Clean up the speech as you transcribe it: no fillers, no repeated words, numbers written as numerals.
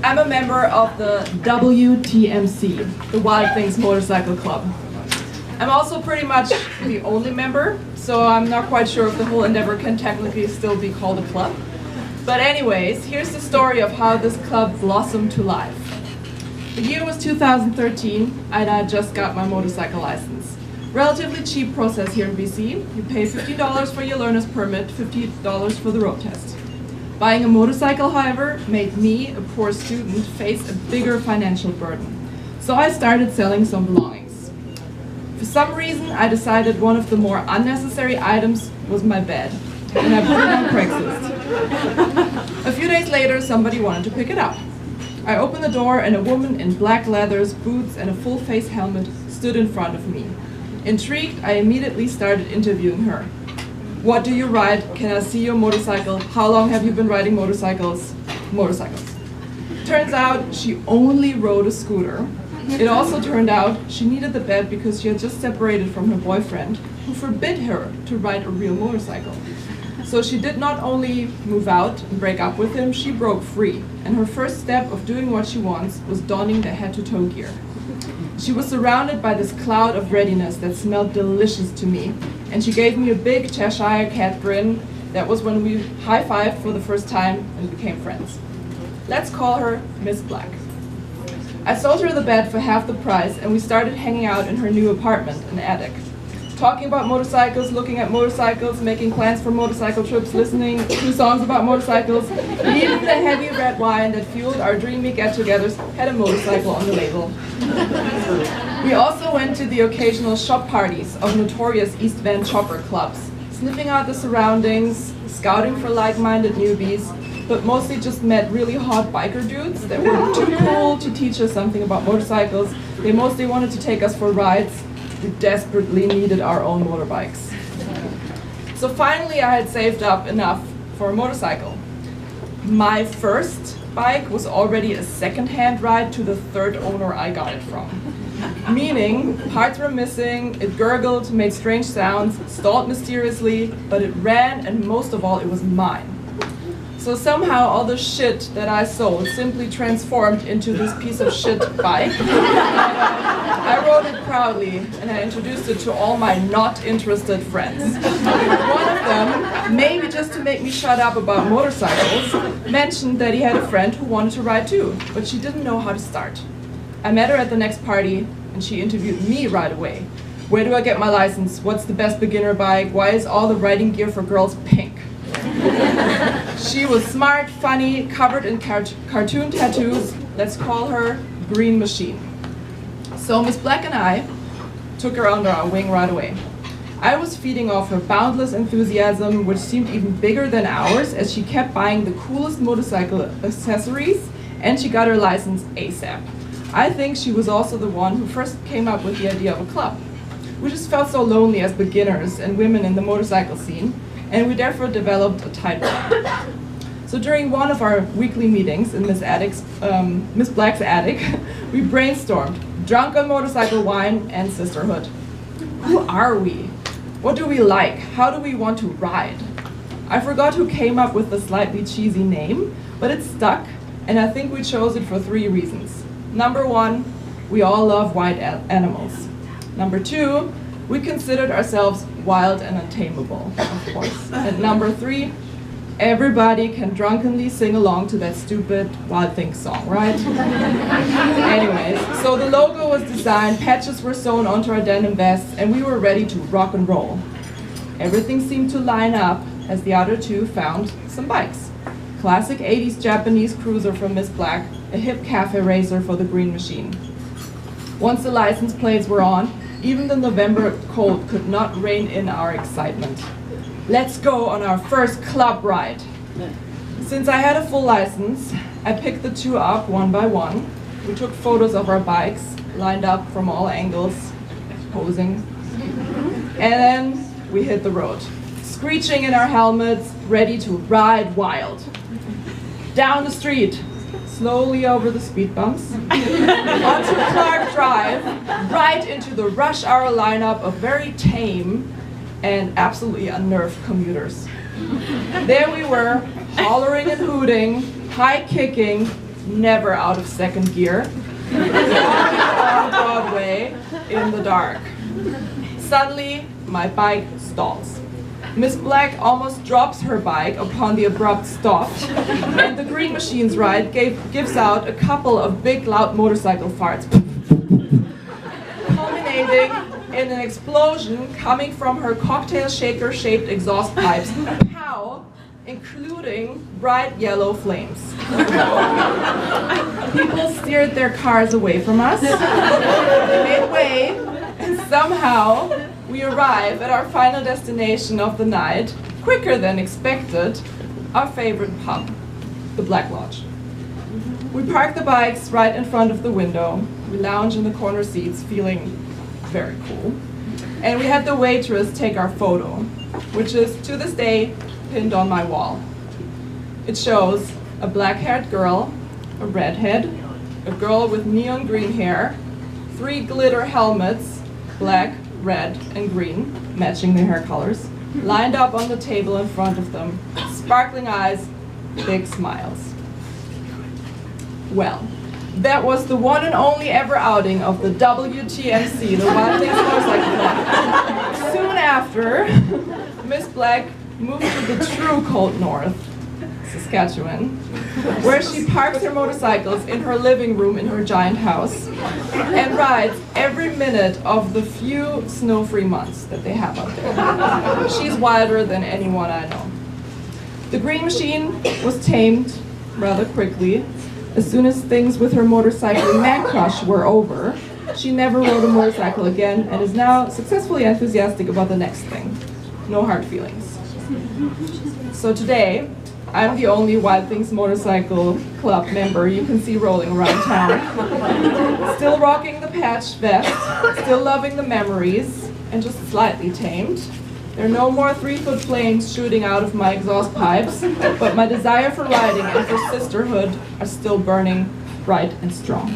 I'm a member of the WTMC, the Wild Things Motorcycle Club. I'm also pretty much the only member, so I'm not quite sure if the whole endeavor can technically still be called a club. But anyways, here's the story of how this club blossomed to life. The year was 2013, and I just got my motorcycle license. Relatively cheap process here in BC. You pay $50 for your learner's permit, $50 for the road test. Buying a motorcycle, however, made me, a poor student, face a bigger financial burden. So I started selling some belongings. For some reason, I decided one of the more unnecessary items was my bed, and I put it on Craigslist. A few days later, somebody wanted to pick it up. I opened the door and a woman in black leathers, boots, and a full-face helmet stood in front of me. Intrigued, I immediately started interviewing her. What do you ride? Can I see your motorcycle? How long have you been riding motorcycles? Motorcycles. Turns out she only rode a scooter. It also turned out she needed the bed because she had just separated from her boyfriend, who forbid her to ride a real motorcycle. So she did not only move out and break up with him, she broke free. And her first step of doing what she wants was donning the head-to-toe gear. She was surrounded by this cloud of readiness that smelled delicious to me, and she gave me a big Cheshire cat grin. That was when we high-fived for the first time and became friends. Let's call her Miss Black. I sold her the bed for half the price, and we started hanging out in her new apartment, an attic. Talking about motorcycles, looking at motorcycles, making plans for motorcycle trips, listening to songs about motorcycles. Even the heavy red wine that fueled our dreamy get-togethers had a motorcycle on the label. We also went to the occasional shop parties of notorious East Van chopper clubs, sniffing out the surroundings, scouting for like-minded newbies, but mostly just met really hot biker dudes that were too cool to teach us something about motorcycles. They mostly wanted to take us for rides. We desperately needed our own motorbikes. So finally I had saved up enough for a motorcycle. My first bike was already a second-hand ride to the third owner I got it from. Meaning, parts were missing, it gurgled, made strange sounds, stalled mysteriously, but it ran, and most of all, it was mine. So somehow all the shit that I sold simply transformed into this piece of shit bike. I rode it proudly, and I introduced it to all my not interested friends. One of them, maybe just to make me shut up about motorcycles, mentioned that he had a friend who wanted to ride too, but she didn't know how to start. I met her at the next party, and she interviewed me right away. Where do I get my license? What's the best beginner bike? Why is all the riding gear for girls pink? She was smart, funny, covered in cartoon tattoos. Let's call her Green Machine. So Miss Black and I took her under our wing right away. I was feeding off her boundless enthusiasm, which seemed even bigger than ours, as she kept buying the coolest motorcycle accessories, and she got her license ASAP. I think she was also the one who first came up with the idea of a club. We just felt so lonely as beginners and women in the motorcycle scene, and we therefore developed a tight bond. So during one of our weekly meetings in Miss Black's attic, we brainstormed, drunk on motorcycle wine and sisterhood. Who are we? What do we like? How do we want to ride? I forgot who came up with the slightly cheesy name, but it stuck, and I think we chose it for 3 reasons. Number 1, we all love wild animals. Number 2, we considered ourselves wild and untamable, of course. And number 3, everybody can drunkenly sing along to that stupid Wild Things song, right? Anyways, so the logo was designed, patches were sewn onto our denim vests, and we were ready to rock and roll. Everything seemed to line up as the other two found some bikes. Classic 80s Japanese cruiser from Miss Black, a hip cafe racer for the Green Machine. Once the license plates were on, even the November cold could not rein in our excitement. Let's go on our first club ride. Since I had a full license, I picked the two up one by one. We took photos of our bikes, lined up from all angles, posing. And then we hit the road, screeching in our helmets, ready to ride wild. Down the street, slowly over the speed bumps, onto Clark Drive, right into the rush hour lineup of very tame and absolutely unnerved commuters. There we were, hollering and hooting, high kicking, never out of second gear, on Broadway in the dark. Suddenly, my bike stalls. Miss Black almost drops her bike upon the abrupt stop, and the Green Machines ride gives out a couple of big loud motorcycle farts, culminating in an explosion coming from her cocktail shaker-shaped exhaust pipes, pow, including bright yellow flames. People steered their cars away from us, made way, and somehow we arrive at our final destination of the night, quicker than expected, our favorite pub, the Black Lodge. We park the bikes right in front of the window. We lounge in the corner seats, feeling very cool. And we had the waitress take our photo, which is, to this day, pinned on my wall. It shows a black-haired girl, a redhead, a girl with neon green hair, 3 glitter helmets, black, red, and green, matching their hair colors, lined up on the table in front of them, sparkling eyes, big smiles. Well, that was the one and only ever outing of the WTMC, the Wild Things Motorcycle Club. Soon after, Miss Black moved to the true cold north, Saskatchewan, where she parks her motorcycles in her living room in her giant house and rides every minute of the few snow-free months that they have out there. She's wilder than anyone I know. The Green Machine was tamed rather quickly. As soon as things with her motorcycling man crush were over, she never rode a motorcycle again and is now successfully enthusiastic about the next thing. No hard feelings. So today, I'm the only Wild Things Motorcycle Club member you can see rolling around town. Still rocking the patched vest, still loving the memories, and just slightly tamed. There are no more 3-foot flames shooting out of my exhaust pipes, but my desire for riding and for sisterhood are still burning bright and strong.